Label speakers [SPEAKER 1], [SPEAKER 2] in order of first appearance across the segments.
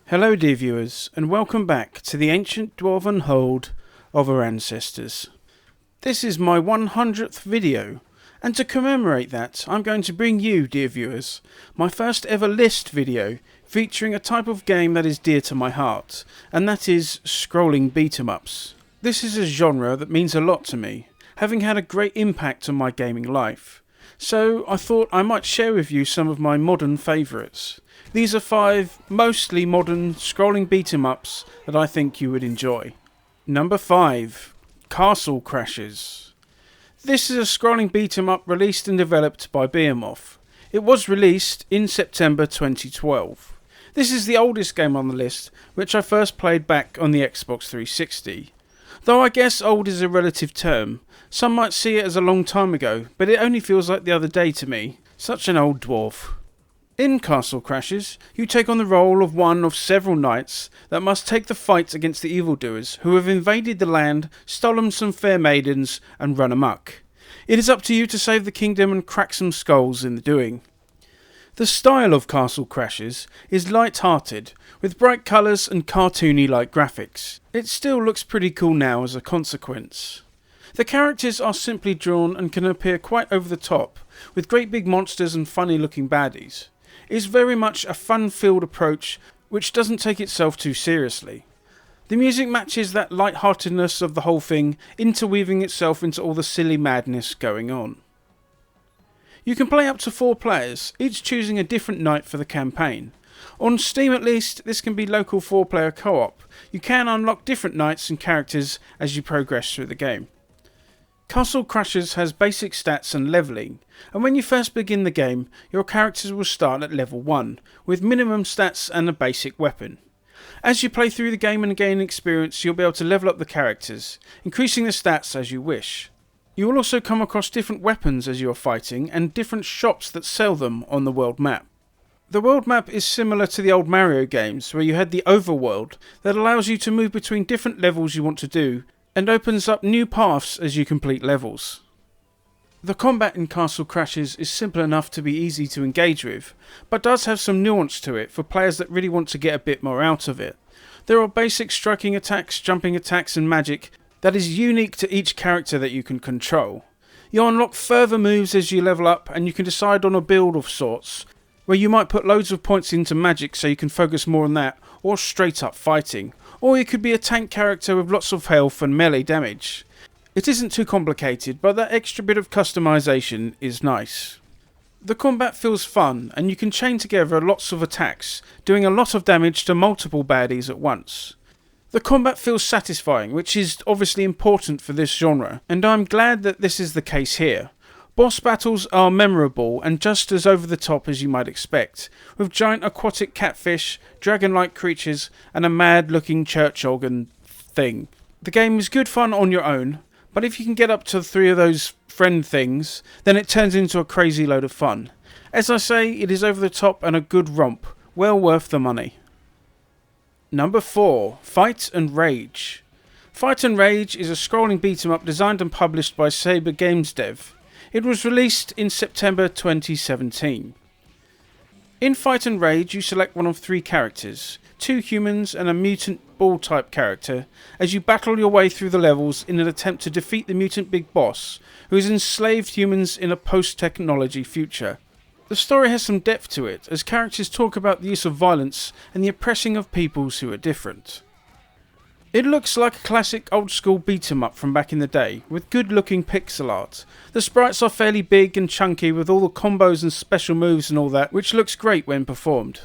[SPEAKER 1] Hello dear viewers, and welcome back to the ancient dwarven hold of our ancestors. This is my 100th video, and to commemorate that I'm going to bring you, dear viewers, my first ever list video featuring a type of game that is dear to my heart, and that is scrolling beat-em-ups. This is a genre that means a lot to me, having had a great impact on my gaming life. So I thought I might share with you some of my modern favourites. These are 5 mostly modern scrolling beat-em-ups that I think you would enjoy. Number 5. Castle Crashers. This is a scrolling beat-em-up released and developed by Behemoth. It was released in September 2012. This is the oldest game on the list, which I first played back on the Xbox 360. Though I guess old is a relative term. Some might see it as a long time ago, but it only feels like the other day to me. Such an old dwarf. In Castle Crashers, you take on the role of one of several knights that must take the fight against the evildoers who have invaded the land, stolen some fair maidens, and run amok. It is up to you to save the kingdom and crack some skulls in the doing. The style of Castle Crashers is light-hearted, with bright colours and cartoony-like graphics. It still looks pretty cool now as a consequence. The characters are simply drawn and can appear quite over the top, with great big monsters and funny looking baddies. It is very much a fun-filled approach which doesn't take itself too seriously. The music matches that light-heartedness of the whole thing, interweaving itself into all the silly madness going on. You can play up to 4 players, each choosing a different knight for the campaign. On Steam at least, this can be local 4-player co-op. You can unlock different knights and characters as you progress through the game. Castle Crashers has basic stats and levelling, and when you first begin the game, your characters will start at level 1, with minimum stats and a basic weapon. As you play through the game and gain experience, you'll be able to level up the characters, increasing the stats as you wish. You will also come across different weapons as you are fighting, and different shops that sell them on the world map. The world map is similar to the old Mario games, where you had the overworld that allows you to move between different levels you want to do, and opens up new paths as you complete levels. The combat in Castle Crashers is simple enough to be easy to engage with, but does have some nuance to it for players that really want to get a bit more out of it. There are basic striking attacks, jumping attacks and magic that is unique to each character that you can control. You unlock further moves as you level up, and you can decide on a build of sorts, where you might put loads of points into magic so you can focus more on that, or straight up fighting. Or you could be a tank character with lots of health and melee damage. It isn't too complicated, but that extra bit of customization is nice. The combat feels fun, and you can chain together lots of attacks, doing a lot of damage to multiple baddies at once. The combat feels satisfying, which is obviously important for this genre, and I'm glad that this is the case here. Boss battles are memorable and just as over the top as you might expect, with giant aquatic catfish, dragon-like creatures, and a mad-looking church organ thing. The game is good fun on your own, but if you can get up to 3 of those friend things, then it turns into a crazy load of fun. As I say, it is over the top and a good romp, well worth the money. Number 4. Fight and Rage. Fight and Rage is a scrolling beat-em-up designed and published by Saber Games Dev. It was released in September 2017. In Fight and Rage, you select one of 3 characters, 2 humans and a mutant ball-type character, as you battle your way through the levels in an attempt to defeat the mutant big boss, who has enslaved humans in a post-technology future. The story has some depth to it, as characters talk about the use of violence and the oppressing of peoples who are different. It looks like a classic old-school beat-em-up from back in the day, with good-looking pixel art. The sprites are fairly big and chunky with all the combos and special moves and all that, which looks great when performed.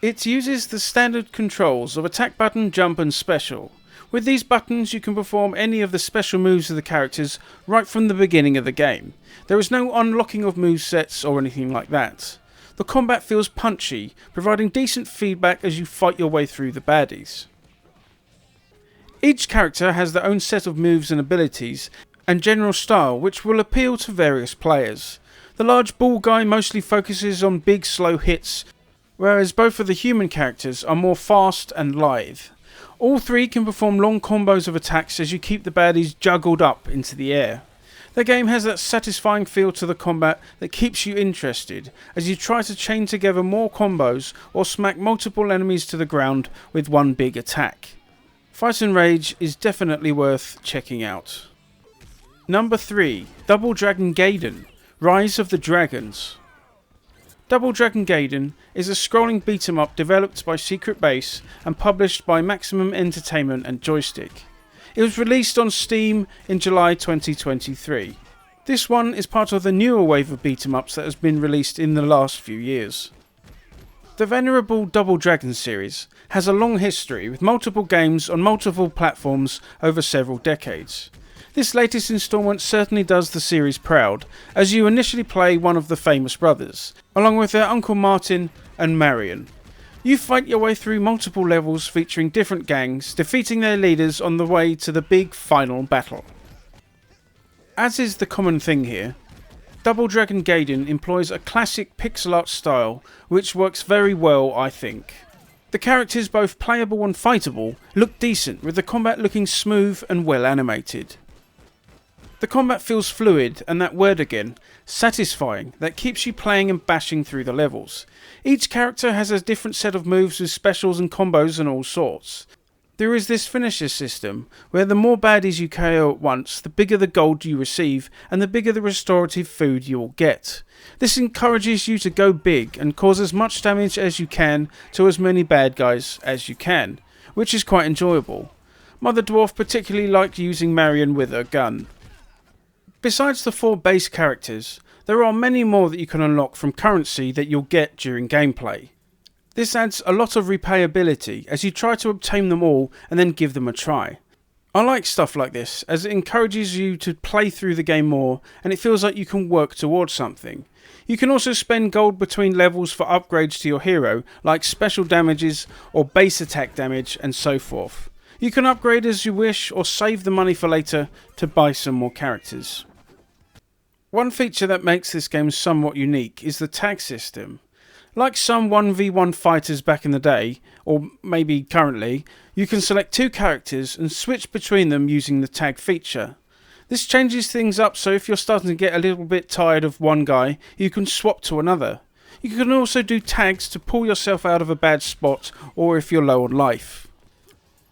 [SPEAKER 1] It uses the standard controls of attack button, jump and special. With these buttons you can perform any of the special moves of the characters right from the beginning of the game. There is no unlocking of movesets or anything like that. The combat feels punchy, providing decent feedback as you fight your way through the baddies. Each character has their own set of moves and abilities and general style which will appeal to various players. The large ball guy mostly focuses on big slow hits, whereas both of the human characters are more fast and lithe. All 3 can perform long combos of attacks as you keep the baddies juggled up into the air. The game has that satisfying feel to the combat that keeps you interested as you try to chain together more combos or smack multiple enemies to the ground with one big attack. Fight and Rage is definitely worth checking out. Number 3. Double Dragon Gaiden, Rise of the Dragons. Double Dragon Gaiden is a scrolling beat 'em up developed by Secret Base and published by Maximum Entertainment and Joystick. It was released on Steam in July 2023. This one is part of the newer wave of beat 'em ups that has been released in the last few years. The venerable Double Dragon series has a long history with multiple games on multiple platforms over several decades. This latest instalment certainly does the series proud, as you initially play one of the famous brothers, along with their Uncle Martin and Marion. You fight your way through multiple levels featuring different gangs, defeating their leaders on the way to the big final battle. As is the common thing here, Double Dragon Gaiden employs a classic pixel art style which works very well, I think. The characters, both playable and fightable, look decent, with the combat looking smooth and well animated. The combat feels fluid, and that word again, satisfying, that keeps you playing and bashing through the levels. Each character has a different set of moves with specials and combos and all sorts. There is this finisher system, where the more baddies you KO at once, the bigger the gold you receive, and the bigger the restorative food you will get. This encourages you to go big and cause as much damage as you can to as many bad guys as you can, which is quite enjoyable. Mother Dwarf particularly liked using Marion with her gun. Besides the 4 base characters, there are many more that you can unlock from currency that you'll get during gameplay. This adds a lot of replayability as you try to obtain them all and then give them a try. I like stuff like this as it encourages you to play through the game more and it feels like you can work towards something. You can also spend gold between levels for upgrades to your hero, like special damages or base attack damage and so forth. You can upgrade as you wish or save the money for later to buy some more characters. One feature that makes this game somewhat unique is the tag system. Like some 1v1 fighters back in the day, or maybe currently, you can select 2 characters and switch between them using the tag feature. This changes things up, so if you're starting to get a little bit tired of one guy, you can swap to another. You can also do tags to pull yourself out of a bad spot, or if you're low on life.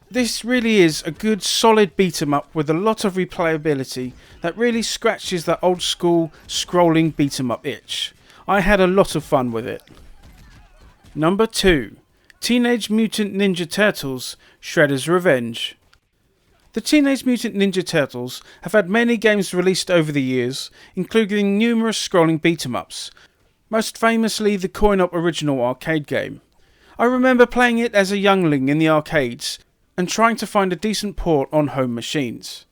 [SPEAKER 1] This really is a good solid beat 'em up with a lot of replayability that really scratches that old school scrolling beat 'em up itch. I had a lot of fun with it. Number 2. Teenage Mutant Ninja Turtles Shredder's Revenge. The Teenage Mutant Ninja Turtles have had many games released over the years, including numerous scrolling beat 'em ups, most famously the coin-op original arcade game. I remember playing it as a youngling in the arcades, and trying to find a decent port on home machines.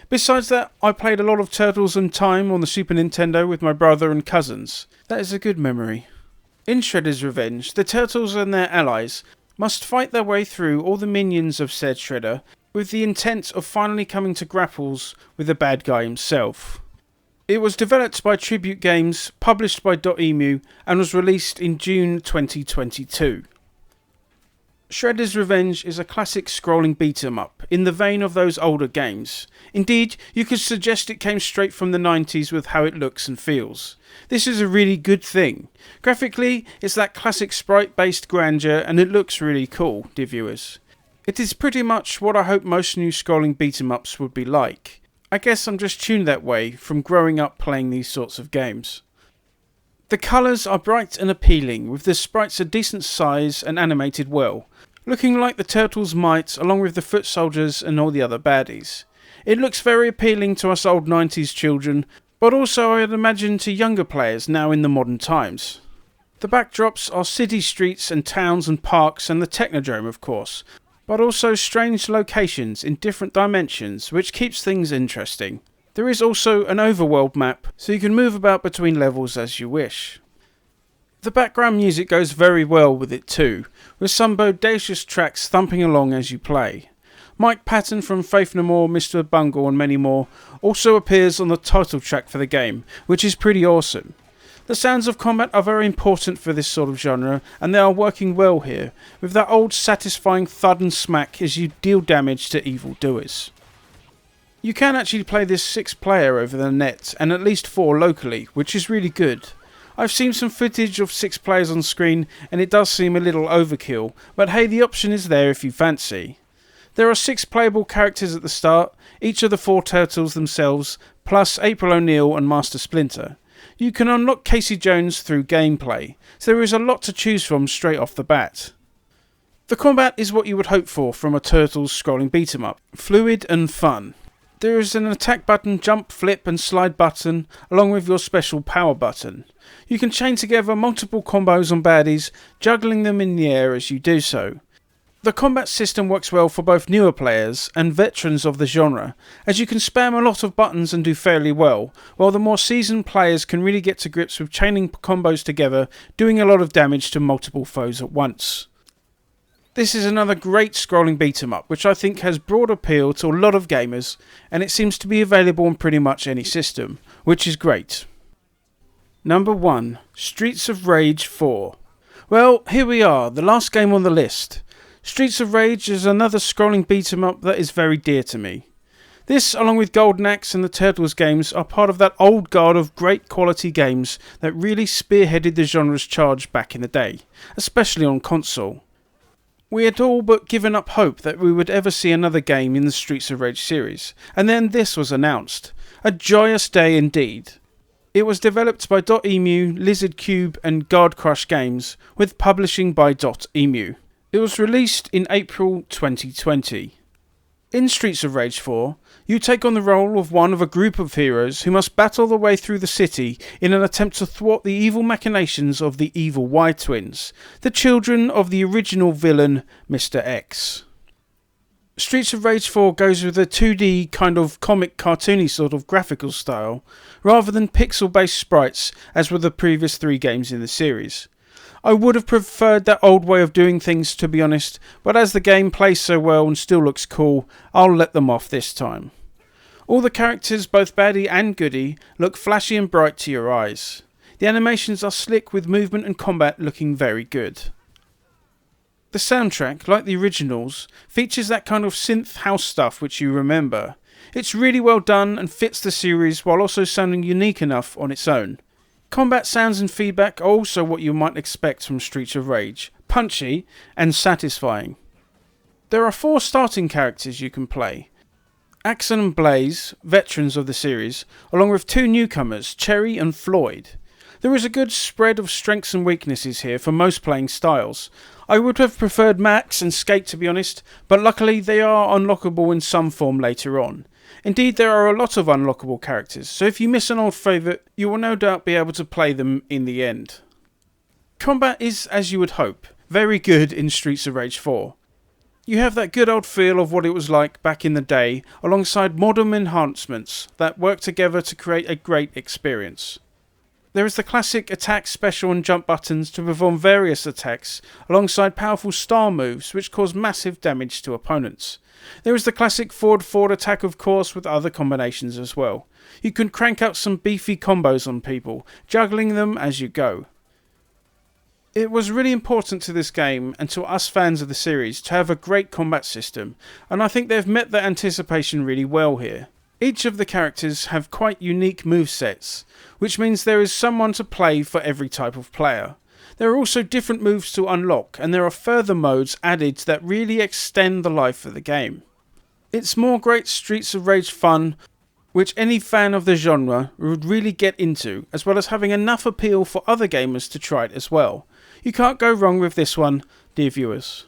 [SPEAKER 1] Besides that, I played a lot of Turtles in Time on the Super Nintendo with my brother and cousins. That is a good memory. In Shredder's Revenge, the Turtles and their allies must fight their way through all the minions of said Shredder with the intent of finally coming to grapples with the bad guy himself. It was developed by Tribute Games, published by Doouble, and was released in June 2022. Shredder's Revenge is a classic scrolling beat 'em up, in the vein of those older games. Indeed, you could suggest it came straight from the 90s with how it looks and feels. This is a really good thing. Graphically, it's that classic sprite-based grandeur and it looks really cool, dear viewers. It is pretty much what I hope most new scrolling beat 'em ups would be like. I guess I'm just tuned that way from growing up playing these sorts of games. The colours are bright and appealing, with the sprites a decent size and animated well, looking like the Turtles might, along with the foot soldiers and all the other baddies. It looks very appealing to us old 90s children, but also I'd imagine to younger players now in the modern times. The backdrops are city streets and towns and parks and the Technodrome of course, but also strange locations in different dimensions, which keeps things interesting. There is also an overworld map, so you can move about between levels as you wish. The background music goes very well with it too, with some bodacious tracks thumping along as you play. Mike Patton from Faith No More, Mr. Bungle and many more also appears on the title track for the game, which is pretty awesome. The sounds of combat are very important for this sort of genre, and they are working well here, with that old satisfying thud and smack as you deal damage to evil doers. You can actually play this 6-player over the net and at least 4 locally, which is really good. I've seen some footage of 6 players on screen and it does seem a little overkill, but hey, the option is there if you fancy. There are 6 playable characters at the start, each of the 4 turtles themselves, plus April O'Neil and Master Splinter. You can unlock Casey Jones through gameplay, so there is a lot to choose from straight off the bat. The combat is what you would hope for from a Turtles scrolling beat 'em up, fluid and fun. There is an attack button, jump, flip and slide button, along with your special power button. You can chain together multiple combos on baddies, juggling them in the air as you do so. The combat system works well for both newer players and veterans of the genre, as you can spam a lot of buttons and do fairly well, while the more seasoned players can really get to grips with chaining combos together, doing a lot of damage to multiple foes at once. This is another great scrolling beat 'em up, which I think has broad appeal to a lot of gamers, and it seems to be available on pretty much any system, which is great. Number 1. Streets of Rage 4. Well, here we are, the last game on the list. Streets of Rage is another scrolling beat 'em up that is very dear to me. This, along with Golden Axe and the Turtles games, are part of that old guard of great quality games that really spearheaded the genre's charge back in the day, especially on console. We had all but given up hope that we would ever see another game in the Streets of Rage series, and then this was announced. A joyous day indeed. It was developed by Doouble, Lizard Cube and Guard Crush Games, with publishing by Doouble. It was released in April 2020. In Streets of Rage 4, you take on the role of one of a group of heroes who must battle their way through the city in an attempt to thwart the evil machinations of the evil Y-Twins, the children of the original villain, Mr. X. Streets of Rage 4 goes with a 2D kind of comic cartoony sort of graphical style, rather than pixel-based sprites as were the previous 3 games in the series. I would have preferred that old way of doing things, to be honest, but as the game plays so well and still looks cool, I'll let them off this time. All the characters, both baddie and goodie, look flashy and bright to your eyes. The animations are slick with movement and combat looking very good. The soundtrack, like the originals, features that kind of synth house stuff which you remember. It's really well done and fits the series while also sounding unique enough on its own. Combat sounds and feedback are also what you might expect from Streets of Rage, punchy and satisfying. There are 4 starting characters you can play. Axon and Blaze, veterans of the series, along with 2 newcomers, Cherry and Floyd. There is a good spread of strengths and weaknesses here for most playing styles. I would have preferred Max and Skate to be honest, but luckily they are unlockable in some form later on. Indeed, there are a lot of unlockable characters, so if you miss an old favourite, you will no doubt be able to play them in the end. Combat is, as you would hope, very good in Streets of Rage 4. You have that good old feel of what it was like back in the day, alongside modern enhancements that work together to create a great experience. There is the classic attack, special and jump buttons to perform various attacks, alongside powerful star moves which cause massive damage to opponents. There is the classic forward attack of course, with other combinations as well. You can crank out some beefy combos on people, juggling them as you go. It was really important to this game and to us fans of the series to have a great combat system, and I think they've met that anticipation really well here. Each of the characters have quite unique movesets, which means there is someone to play for every type of player. There are also different moves to unlock, and there are further modes added that really extend the life of the game. It's more great Streets of Rage fun, which any fan of the genre would really get into, as well as having enough appeal for other gamers to try it as well. You can't go wrong with this one, dear viewers.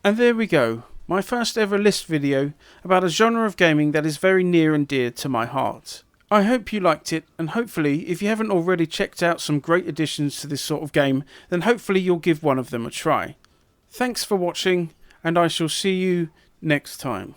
[SPEAKER 1] And there we go, my first ever list video about a genre of gaming that is very near and dear to my heart. I hope you liked it, and hopefully, if you haven't already checked out some great additions to this sort of game, then hopefully you'll give one of them a try. Thanks for watching, and I shall see you next time.